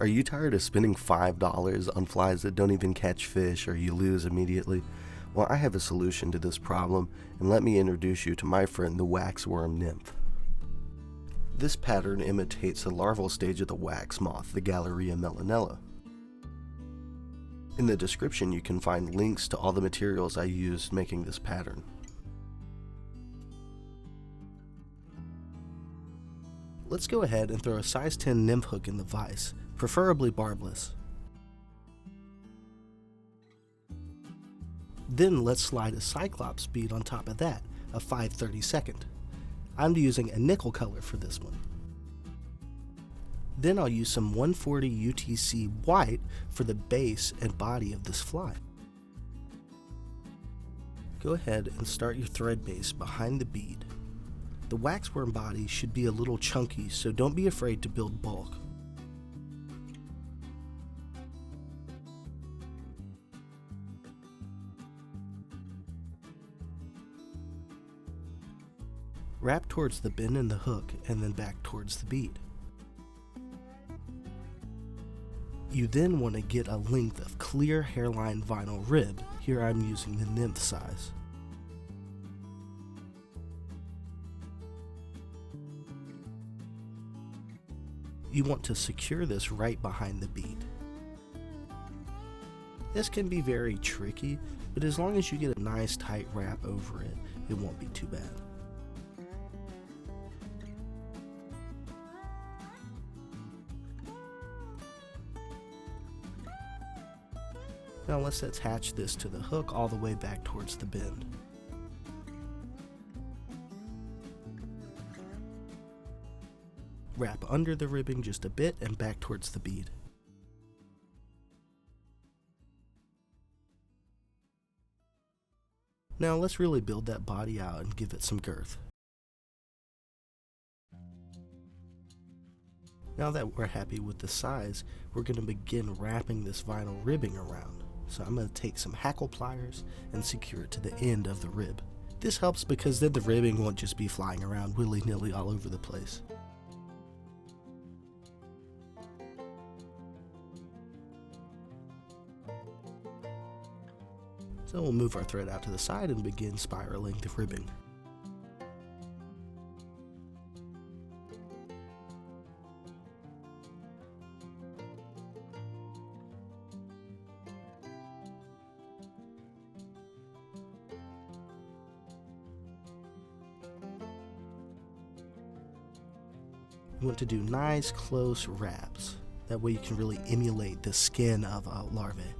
Are you tired of spending $5 on flies that don't even catch fish or you lose immediately? Well, I have a solution to this problem, and let me introduce you to my friend the Wax Worm Nymph. This pattern imitates the larval stage of the wax moth, the Galleria melanella. In the description you can find links to all the materials I used making this pattern. Let's go ahead and throw a size 10 nymph hook in the vise, preferably barbless. Then let's slide a cyclops bead on top of that, a 5/32. I'm using a nickel color for this one. Then I'll use some 140 UTC white for the base and body of this fly. Go ahead and start your thread base behind the bead. The waxworm body should be a little chunky, so don't be afraid to build bulk. Wrap towards the bend in the hook and then back towards the bead. You then want to get a length of clear hairline vinyl rib. Here I'm using the nymph size. You want to secure this right behind the bead. This can be very tricky, but as long as you get a nice tight wrap over it, it won't be too bad. Now let's attach this to the hook all the way back towards the bend. Wrap under the ribbing just a bit and back towards the bead. Now let's really build that body out and give it some girth. Now that we're happy with the size, we're going to begin wrapping this vinyl ribbing around. So I'm going to take some hackle pliers and secure it to the end of the rib. This helps because then the ribbing won't just be flying around willy-nilly all over the place. So we'll move our thread out to the side and begin spiraling the ribbing. You want to do nice close wraps. That way you can really emulate the skin of a larvae.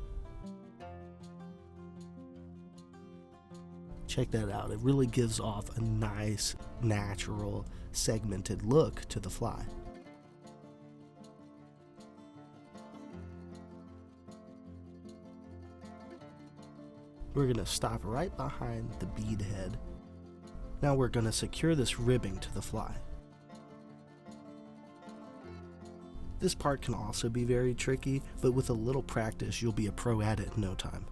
Check that out. It really gives off a nice, natural, segmented look to the fly. We're going to stop right behind the bead head. Now we're going to secure this ribbing to the fly. This part can also be very tricky, but with a little practice you'll be a pro at it in no time.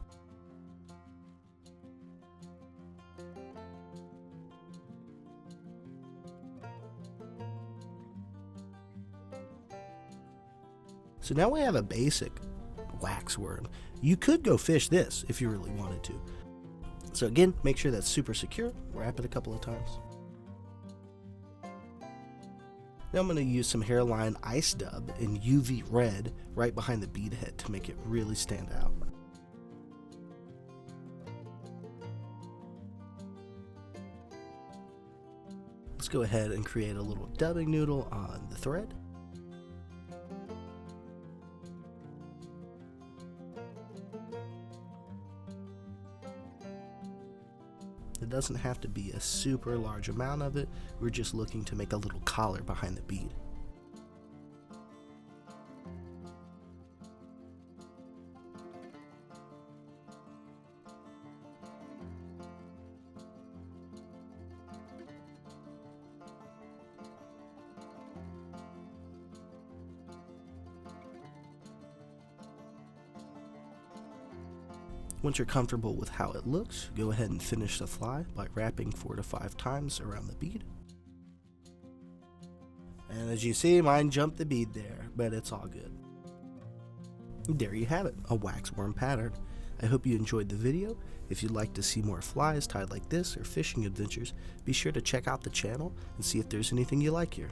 So now we have a basic wax worm. You could go fish this if you really wanted to. So again, make sure that's super secure. Wrap it a couple of times. Now I'm going to use some hairline ice dub in UV red right behind the bead head to make it really stand out. Let's go ahead and create a little dubbing noodle on the thread. It doesn't have to be a super large amount of it, we're just looking to make a little collar behind the bead. Once you're comfortable with how it looks, go ahead and finish the fly by wrapping 4 to 5 times around the bead. And as you see, mine jumped the bead there, but it's all good. There you have it, a waxworm pattern. I hope you enjoyed the video. If you'd like to see more flies tied like this or fishing adventures, be sure to check out the channel and see if there's anything you like here.